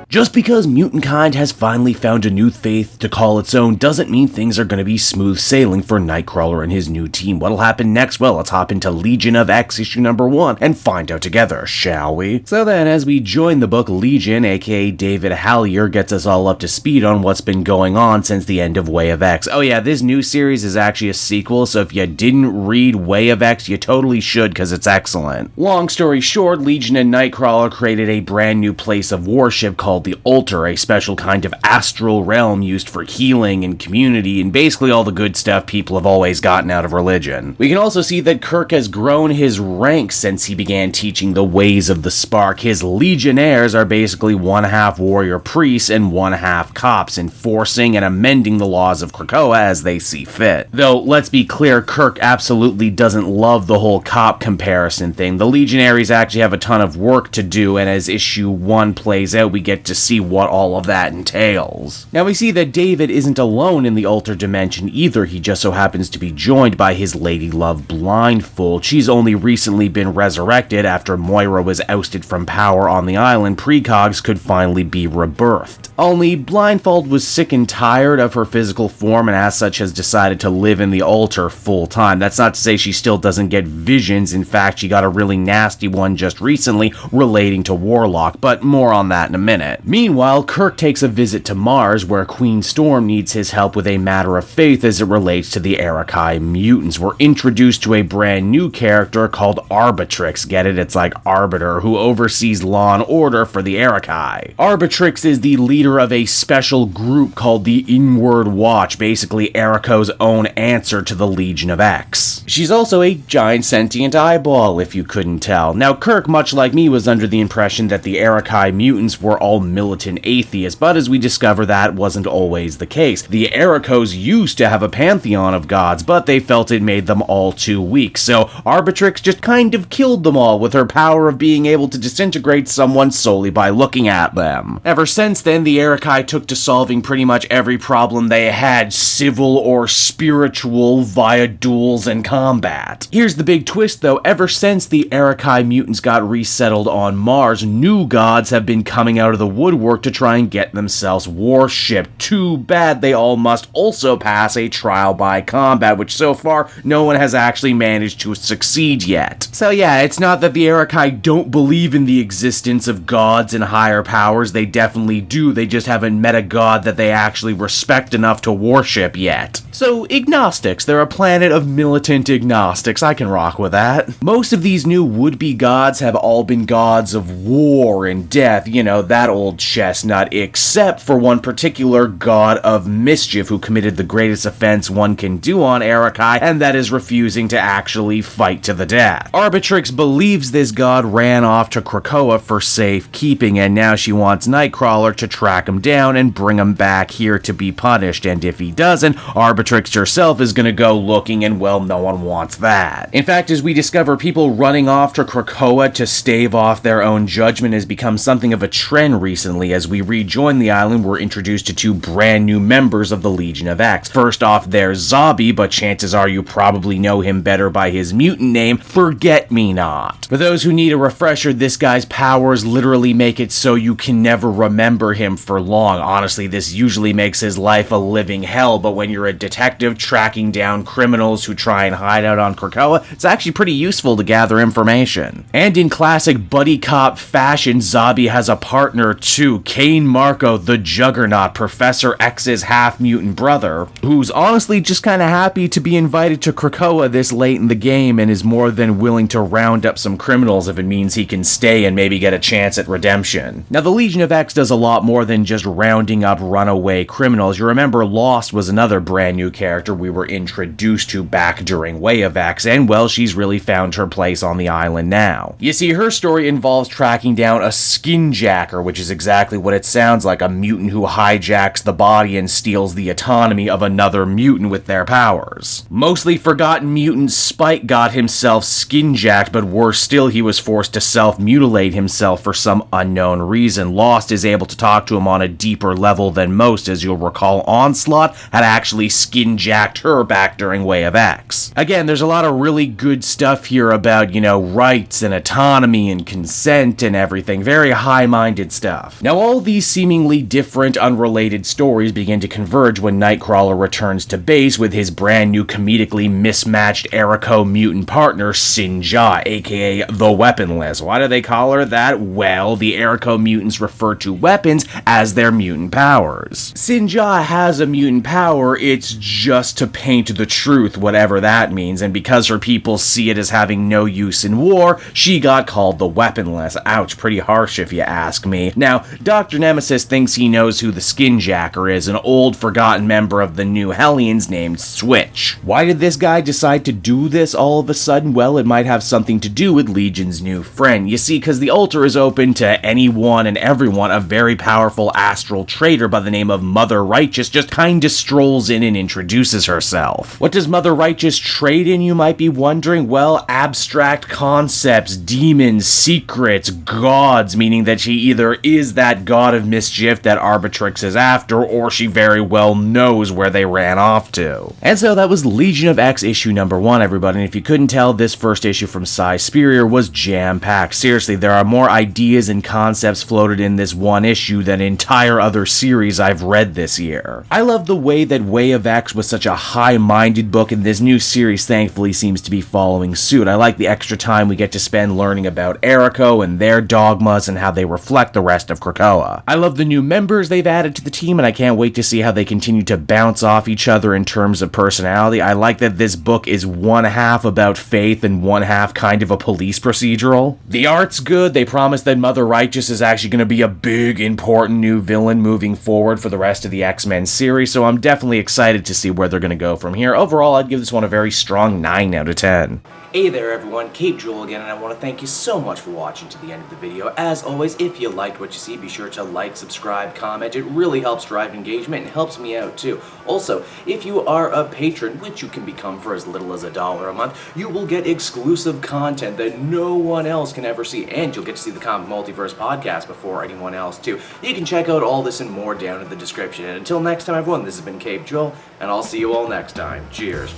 Just because mutant kind has finally found a new faith to call its own doesn't mean things are going to be smooth sailing for Nightcrawler and his new team. What'll happen next? Well, let's hop into Legion of X issue number 1 and find out together, shall we? So then, as we join the book, Legion, aka David Hallier, gets us all up to speed on what's been going on since the end of Way of X. Oh yeah, this new series is actually a sequel, so if you didn't read Way of X, you totally should because it's excellent. Long story short, Legion and Nightcrawler created a brand new place of worship called the Altar, a special kind of astral realm used for healing and community and basically all the good stuff people have always gotten out of religion. We can also see that Kirk has grown his ranks since he began teaching the ways of the Spark. His legionnaires are basically one-half warrior priests and one-half cops, enforcing and amending the laws of Krakoa as they see fit. Though, let's be clear, Kirk absolutely doesn't love the whole cop comparison thing. The legionaries actually have a ton of work to do, and as issue 1 plays out, we get to see what all of that entails. Now we see that David isn't alone in the Altar dimension either. He just so happens to be joined by his lady love Blindfold. She's only recently been resurrected after Moira was ousted from power on the island. Precogs could finally be rebirthed. Only Blindfold was sick and tired of her physical form and as such has decided to live in the Altar full time. That's not to say she still doesn't get visions. In fact, she got a really nasty one just recently relating to Warlock, but more on that in a minute. Meanwhile, Kirk takes a visit to Mars where Queen Storm needs his help with a matter of faith as it relates to the Arakkii mutants. We're introduced to a brand new character called Arbitrix. Get it? It's like Arbiter, who oversees law and order for the Arakkii. Arbitrix is the leader of a special group called the Inward Watch, basically Arakko's own answer to the Legion of X. She's also a giant sentient eyeball, if you couldn't tell. Now, Kirk, much like me, was under the impression that the Arakkii mutants were all militant atheists, but as we discover, that wasn't always the case. The Arakkos used to have a pantheon of gods, but they felt it made them all too weak, so Arbitrix just kind of killed them all with her power of being able to disintegrate someone solely by looking at them. Ever since then, the Arakkii took to solving pretty much every problem they had, civil or spiritual, via duels and combat. Here's the big twist though, ever since the Arakkii mutants got resettled on Mars, new gods have been coming out of the woodwork to try and get themselves worshipped. Too bad they all must also pass a trial by combat, which so far no one has actually managed to succeed yet. So yeah, it's not that the Arakkii don't believe in the existence of gods and higher powers, they definitely do, they just haven't met a god that they actually respect enough to worship yet. So agnostics, they're a planet of militant agnostics, I can rock with that. Most of these new would-be gods have all been gods of war and death, you know, that old chestnut, except for one particular god of mischief who committed the greatest offense one can do on Arakkii, and that is refusing to actually fight to the death. Arbitrix believes this god ran off to Krakoa for safekeeping, and now she wants Nightcrawler to track him down and bring him back here to be punished, and if he doesn't, Arbitrix herself is gonna go looking, and well, no one wants that. In fact, as we discover, people running off to Krakoa to stave off their own judgment has become something of a trend recently. As we rejoin the island, we're introduced to two brand new members of the Legion of X. First off, there's Zombie, but chances are you probably know him better by his mutant name, Forget-Me-Not. For those who need a refresher, this guy's powers literally make it so you can never remember him for long. Honestly, this usually makes his life a living hell, but when you're a detective tracking down criminals who try and hide out on Krakoa, it's actually pretty useful to gather information. And in classic buddy cop fashion, Zombie has a partner too, Kane Marco, the Juggernaut, Professor X's half-mutant brother, who's honestly just kinda happy to be invited to Krakoa this late in the game and is more than willing to round up some criminals if it means he can stay and maybe get a chance at redemption. Now, the Legion of X does a lot more than just rounding up runaway criminals. You remember Lost was another brand new character we were introduced to back during Way of X, and well, she's really found her place on the island now. You see, her story involves tracking down a skinjacker, which is exactly what it sounds like, a mutant who hijacks the body and steals the autonomy of another mutant with their powers. Mostly forgotten mutant Spike got himself skinjacked, but worse still, he was forced to self-mutilate himself for some unknown reason. Lost is able to talk to him on a deeper level than most. As you'll recall, Onslaught had actually skinjacked her back during Way of X. Again, there's a lot of really good stuff here about, you know, rights and autonomy and consent and everything. Very high-minded stuff. stuff. Now, all these seemingly different, unrelated stories begin to converge when Nightcrawler returns to base with his brand new comedically mismatched Arakkii mutant partner, Sinja, aka the Weaponless. Why do they call her that? Well, the Arakkii mutants refer to weapons as their mutant powers. Sinja has a mutant power, it's just to paint the truth, whatever that means, and because her people see it as having no use in war, she got called the Weaponless. Ouch, pretty harsh if you ask me. Now, Dr. Nemesis thinks he knows who the Skinjacker is, an old forgotten member of the New Hellions named Switch. Why did this guy decide to do this all of a sudden? Well, it might have something to do with Legion's new friend. You see, because the altar is open to anyone and everyone, a very powerful astral traitor by the name of Mother Righteous just kinda strolls in and introduces herself. What does Mother Righteous trade in, you might be wondering? Well, abstract concepts, demons, secrets, gods, meaning that she either is that god of mischief that Arbitrix is after, or she very well knows where they ran off to. And so that was Legion of X issue number 1, everybody, and if you couldn't tell, this first issue from SPURRIER was jam-packed. Seriously, there are more ideas and concepts floated in this one issue than entire other series I've read this year. I love the way that Way of X was such a high-minded book, and this new series thankfully seems to be following suit. I like the extra time we get to spend learning about Arakkii and their dogmas and how they reflect the rest of Krakoa. I love the new members they've added to the team, and I can't wait to see how they continue to bounce off each other in terms of personality. I like that this book is one half about faith and one half kind of a police procedural. The art's good. They promise that Mother Righteous is actually going to be a big, important new villain moving forward for the rest of the X-Men series, so I'm definitely excited to see where they're going to go from here. Overall, I'd give this one a very strong 9 out of 10. Hey there everyone, Cape Joel again, and I want to thank you so much for watching to the end of the video. As always, if you liked what you see, be sure to like, subscribe, comment. It really helps drive engagement and helps me out too. Also, if you are a patron, which you can become for as little as $1 a month, you will get exclusive content that no one else can ever see, and you'll get to see the Comic Multiverse podcast before anyone else too. You can check out all this and more down in the description. And until next time everyone, this has been Cape Joel, and I'll see you all next time. Cheers.